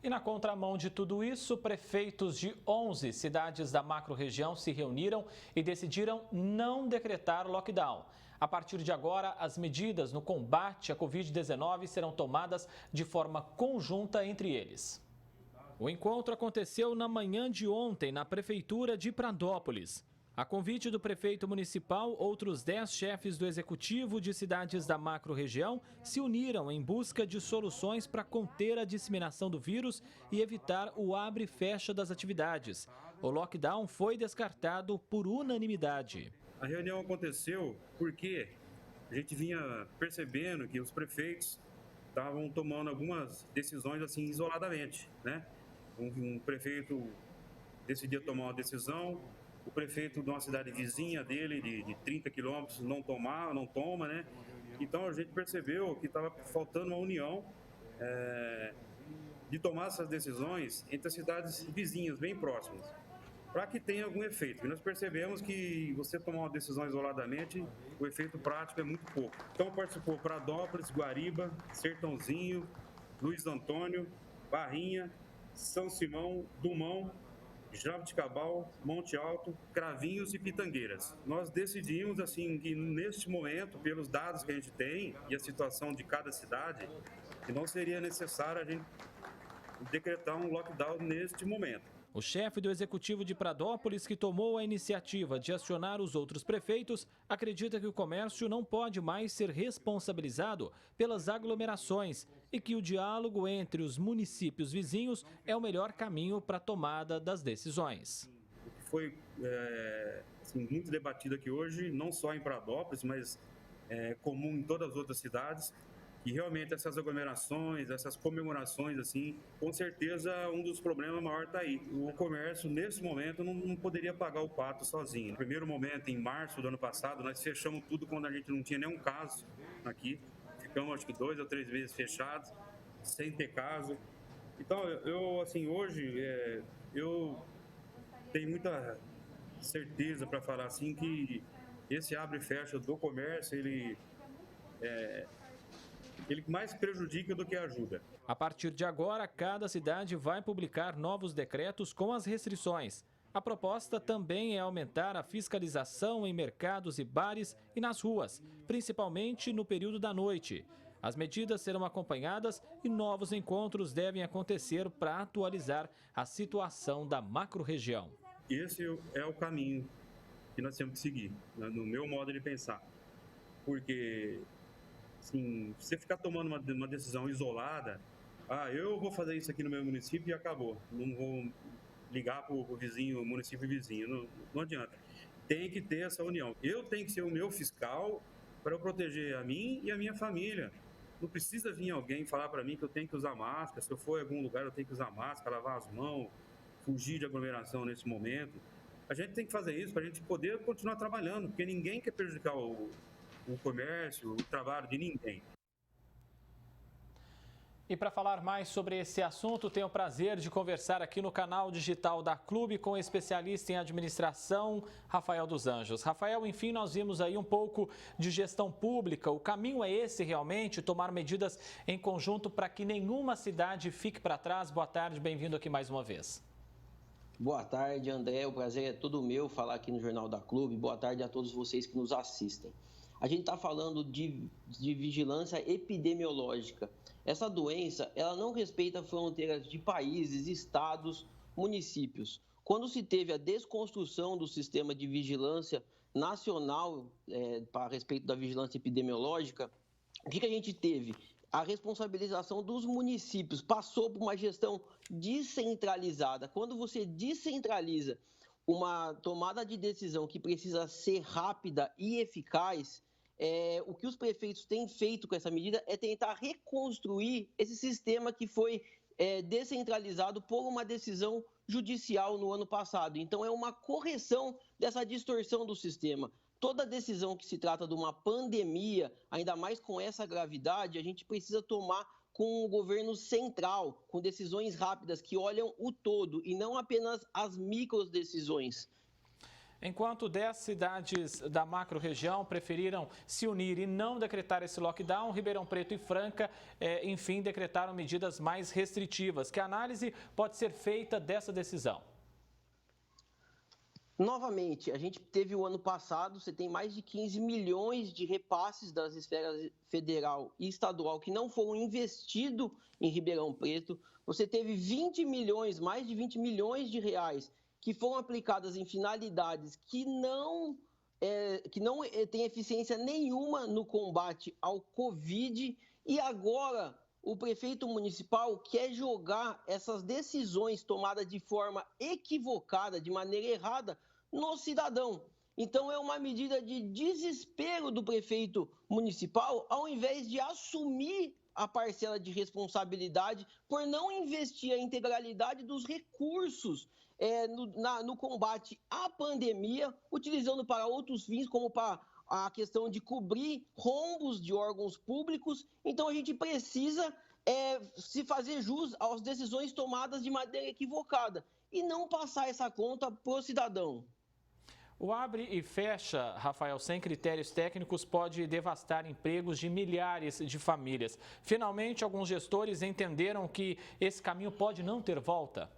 E na contramão de tudo isso, prefeitos de 11 cidades da macro-região se reuniram e decidiram não decretar lockdown. A partir de agora, as medidas no combate à Covid-19 serão tomadas de forma conjunta entre eles. O encontro aconteceu na manhã de ontem na Prefeitura de Pradópolis. A convite do prefeito municipal, outros 10 chefes do executivo de cidades da macro-região se uniram em busca de soluções para conter a disseminação do vírus e evitar o abre e fecha das atividades. O lockdown foi descartado por unanimidade. A reunião aconteceu porque a gente vinha percebendo que os prefeitos estavam tomando algumas decisões assim isoladamente, né? Um prefeito decidia tomar uma decisão, o prefeito de uma cidade vizinha dele, de 30 quilômetros, não toma, né? Então a gente percebeu que estava faltando uma união de tomar essas decisões entre as cidades vizinhas, bem próximas, para que tenha algum efeito. E nós percebemos que você tomar uma decisão isoladamente, o efeito prático é muito pouco. Então participou Pradópolis, Guariba, Sertãozinho, Luiz Antônio, Barrinha, São Simão, Dumão, Jabuticabal, Monte Alto, Cravinhos e Pitangueiras. Nós decidimos assim que neste momento, pelos dados que a gente tem e a situação de cada cidade, que não seria necessário a gente decretar um lockdown neste momento. O chefe do executivo de Pradópolis, que tomou a iniciativa de acionar os outros prefeitos, acredita que o comércio não pode mais ser responsabilizado pelas aglomerações e que o diálogo entre os municípios vizinhos é o melhor caminho para a tomada das decisões. O que foi assim, muito debatido aqui hoje, não só em Pradópolis, mas comum em todas as outras cidades, e realmente essas aglomerações, essas comemorações, assim, com certeza um dos problemas maiores está aí. O comércio, nesse momento, não poderia pagar o pato sozinho. No primeiro momento, em março do ano passado, nós fechamos tudo quando a gente não tinha nenhum caso aqui. Ficamos, acho que 2 ou 3 meses fechados, sem ter caso. Então, eu, assim, hoje, eu tenho muita certeza para falar, assim, que esse abre e fecha do comércio, ele mais prejudica do que ajuda. A partir de agora, cada cidade vai publicar novos decretos com as restrições. A proposta também é aumentar a fiscalização em mercados e bares e nas ruas, principalmente no período da noite. As medidas serão acompanhadas e novos encontros devem acontecer para atualizar a situação da macro-região. Esse é o caminho que nós temos que seguir, no meu modo de pensar. Porque assim, você ficar tomando uma decisão isolada, eu vou fazer isso aqui no meu município e acabou, não vou ligar para o vizinho, município vizinho, não adianta. Tem que ter essa união. Eu tenho que ser o meu fiscal para eu proteger a mim e a minha família. Não precisa vir alguém falar para mim que eu tenho que usar máscara, se eu for em algum lugar eu tenho que usar máscara, lavar as mãos, fugir de aglomeração nesse momento. A gente tem que fazer isso para a gente poder continuar trabalhando, porque ninguém quer prejudicar o comércio, o trabalho de ninguém. E para falar mais sobre esse assunto, tenho o prazer de conversar aqui no canal digital da Clube com o especialista em administração, Rafael dos Anjos. Rafael, enfim, nós vimos aí um pouco de gestão pública. O caminho é esse realmente, tomar medidas em conjunto para que nenhuma cidade fique para trás. Boa tarde, bem-vindo aqui mais uma vez. Boa tarde, André. O prazer é todo meu falar aqui no Jornal da Clube. Boa tarde a todos vocês que nos assistem. A gente está falando de vigilância epidemiológica. Essa doença, ela não respeita fronteiras de países, estados, municípios. Quando se teve a desconstrução do sistema de vigilância nacional a respeito da vigilância epidemiológica, o que a gente teve? A responsabilização dos municípios passou por uma gestão descentralizada. Quando você descentraliza uma tomada de decisão que precisa ser rápida e eficaz, o que os prefeitos têm feito com essa medida é tentar reconstruir esse sistema que foi descentralizado por uma decisão judicial no ano passado. Então, é uma correção dessa distorção do sistema. Toda decisão que se trata de uma pandemia, ainda mais com essa gravidade, a gente precisa tomar com o governo central, com decisões rápidas que olham o todo e não apenas as microdecisões. Enquanto 10 cidades da macro-região preferiram se unir e não decretar esse lockdown, Ribeirão Preto e Franca, enfim, decretaram medidas mais restritivas. Que análise pode ser feita dessa decisão? Novamente, a gente teve o ano passado, você tem mais de 15 milhões de repasses das esferas federal e estadual que não foram investidos em Ribeirão Preto. Você teve 20 milhões, mais de 20 milhões de reais que foram aplicadas em finalidades que não tem eficiência nenhuma no combate ao Covid. E agora o prefeito municipal quer jogar essas decisões tomadas de forma equivocada, de maneira errada, no cidadão. Então, é uma medida de desespero do prefeito municipal, ao invés de assumir a parcela de responsabilidade por não investir a integralidade dos recursos no combate à pandemia, utilizando para outros fins, como para a questão de cobrir rombos de órgãos públicos. Então, a gente precisa se fazer jus às decisões tomadas de maneira equivocada e não passar essa conta para o cidadão. O abre e fecha, Rafael, sem critérios técnicos, pode devastar empregos de milhares de famílias. Finalmente, alguns gestores entenderam que esse caminho pode não ter volta.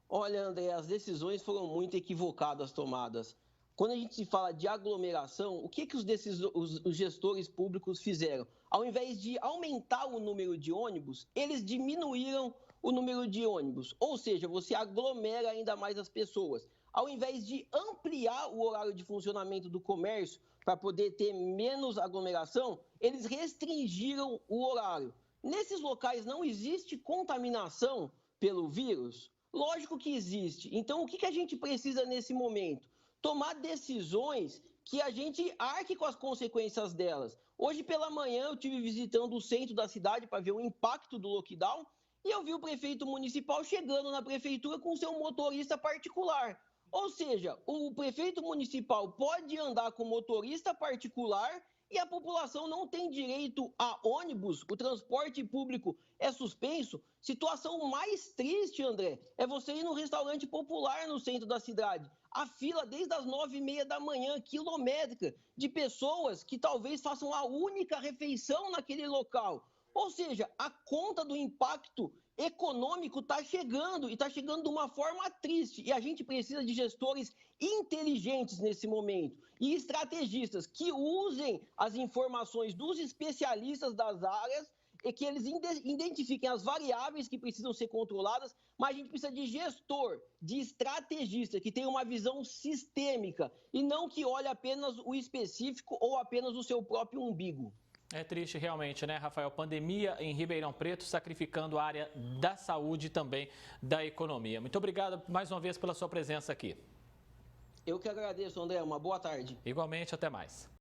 Olha, André, as decisões foram muito equivocadas tomadas. Quando a gente se fala de aglomeração, o que os gestores públicos fizeram? Ao invés de aumentar o número de ônibus, eles diminuíram o número de ônibus. Ou seja, você aglomera ainda mais as pessoas. Ao invés de ampliar o horário de funcionamento do comércio para poder ter menos aglomeração, eles restringiram o horário. Nesses locais não existe contaminação pelo vírus? Lógico que existe. Então, o que a gente precisa nesse momento? Tomar decisões que a gente arque com as consequências delas. Hoje pela manhã eu estive visitando o centro da cidade para ver o impacto do lockdown e eu vi o prefeito municipal chegando na prefeitura com seu motorista particular. Ou seja, o prefeito municipal pode andar com motorista particular e a população não tem direito a ônibus, o transporte público é suspenso. Situação mais triste, André, é você ir num restaurante popular no centro da cidade. A fila desde as 9h30 da manhã, quilométrica, de pessoas que talvez façam a única refeição naquele local. Ou seja, a conta do impacto econômico está chegando e está chegando de uma forma triste. E a gente precisa de gestores inteligentes nesse momento e estrategistas que usem as informações dos especialistas das áreas e que eles identifiquem as variáveis que precisam ser controladas, mas a gente precisa de gestor, de estrategista, que tenha uma visão sistêmica e não que olhe apenas o específico ou apenas o seu próprio umbigo. É triste realmente, né, Rafael? Pandemia em Ribeirão Preto, sacrificando a área da saúde e também da economia. Muito obrigado mais uma vez pela sua presença aqui. Eu que agradeço, André. Uma boa tarde. Igualmente, até mais.